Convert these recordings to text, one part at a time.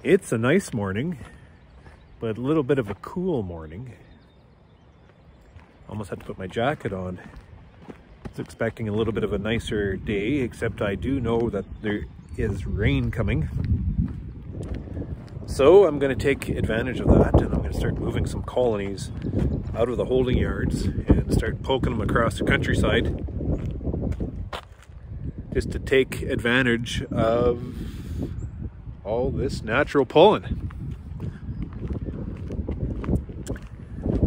It's a nice morning, but a little bit of a cool morning. Almost had to put my jacket on. I was expecting a little bit of a nicer day, except I do know that there is rain coming. So I'm going to take advantage of that, and I'm going to start moving some colonies out of the holding yards and start poking them across the countryside, just to take advantage of all this natural pollen.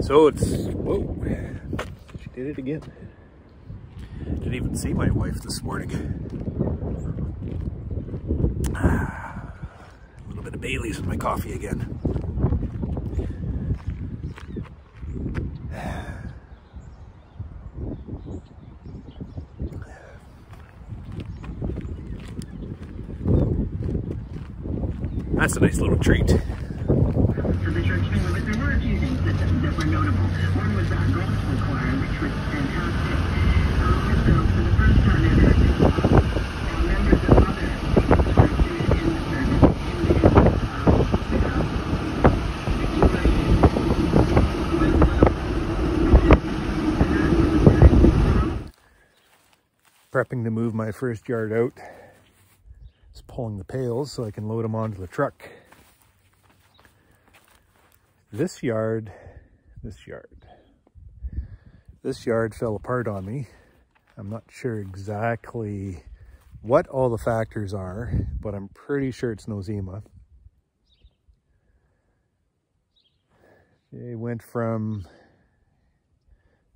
So it's, whoa, she did it again. Didn't even see my wife this morning. A little bit of Bailey's in my coffee again. That's a nice little treat. But there were a few things that were notable. One was our golf choir, which was fantastic. Also, for the first time ever, members of other churches in the service Prepping to move my first yard out. Just pulling the pails so I can load them onto the truck. This yard fell apart on me. I'm not sure exactly what all the factors are, but I'm pretty sure it's nosema. It went from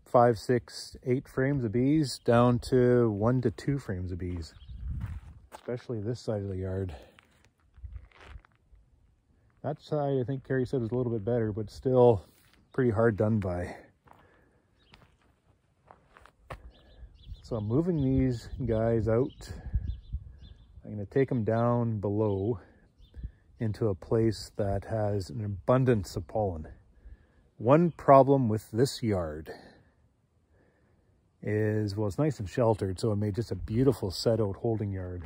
5, 6, 8 frames of bees down to 1 to 2 frames of bees, especially this side of the yard. That side, I think Carrie said, was a little bit better, but still pretty hard done by. So I'm moving these guys out. I'm going to take them down below into a place that has an abundance of pollen. One problem with this yard is, well, it's nice and sheltered, so it made just a beautiful set out holding yard.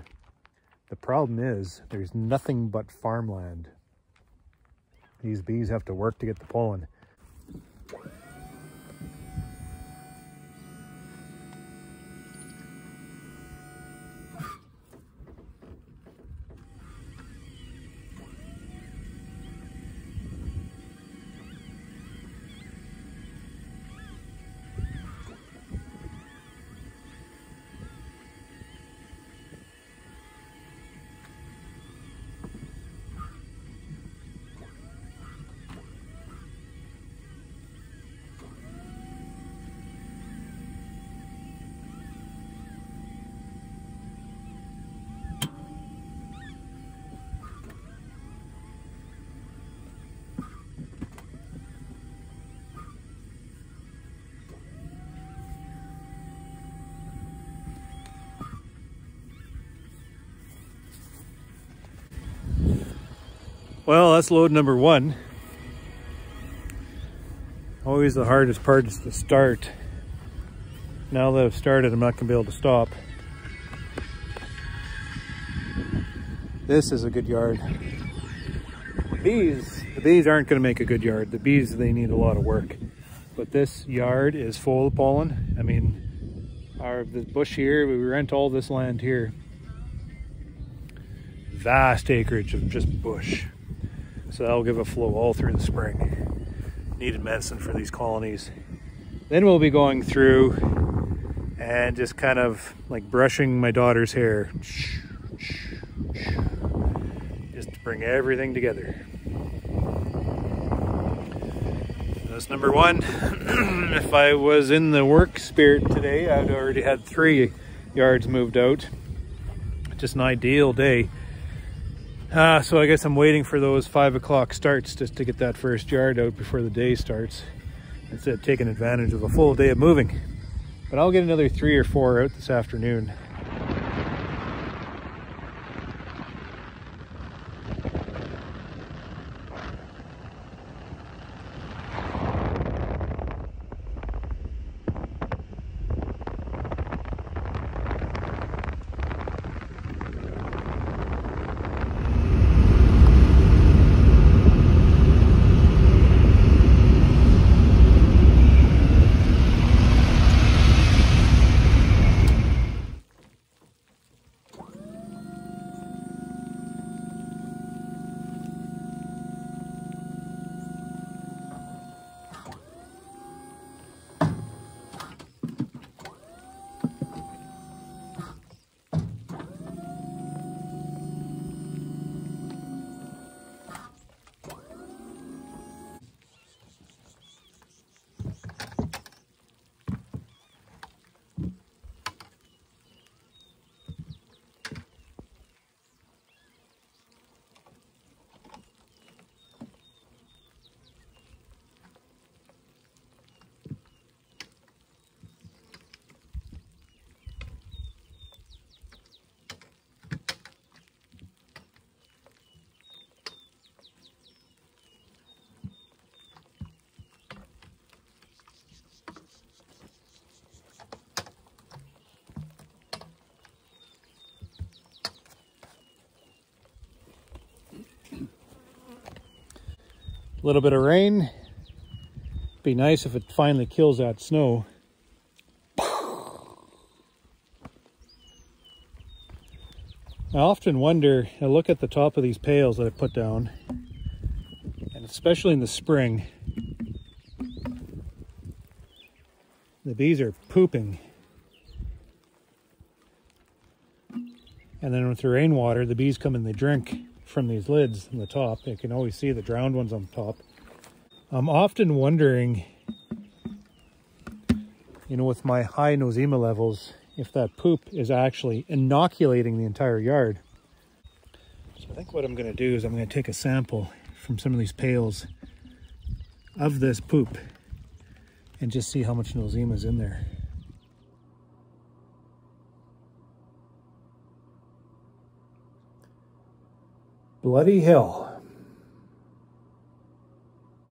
The problem is there's nothing but farmland. These bees have to work to get the pollen. Well, that's load number 1. Always the hardest part is to start. Now that I've started, I'm not going to be able to stop. This is a good yard. The bees aren't going to make a good yard. The bees, they need a lot of work. But this yard is full of pollen. I mean, the bush here, we rent all this land here. Vast acreage of just bush. So that'll give a flow all through the spring. Needed medicine for these colonies. Then we'll be going through and just kind of like brushing my daughter's hair. Just to bring everything together. That's number 1. If I was in the work spirit today, I'd already had 3 yards moved out. Just an ideal day. So I guess I'm waiting for those 5 o'clock starts just to get that first yard out before the day starts, instead of taking advantage of a full day of moving. But I'll get another 3 or 4 out this afternoon. A little bit of rain. Be nice if it finally kills that snow. I often wonder, I look at the top of these pails that I put down, and especially in the spring, the bees are pooping. And then with the rainwater, the bees come and they drink from these lids on the top. You can always see the drowned ones on top. I'm often wondering, you know, with my high nosema levels, if that poop is actually inoculating the entire yard. So I think what I'm going to do is I'm going to take a sample from some of these pails of this poop and just see how much nosema is in there. Bloody hell.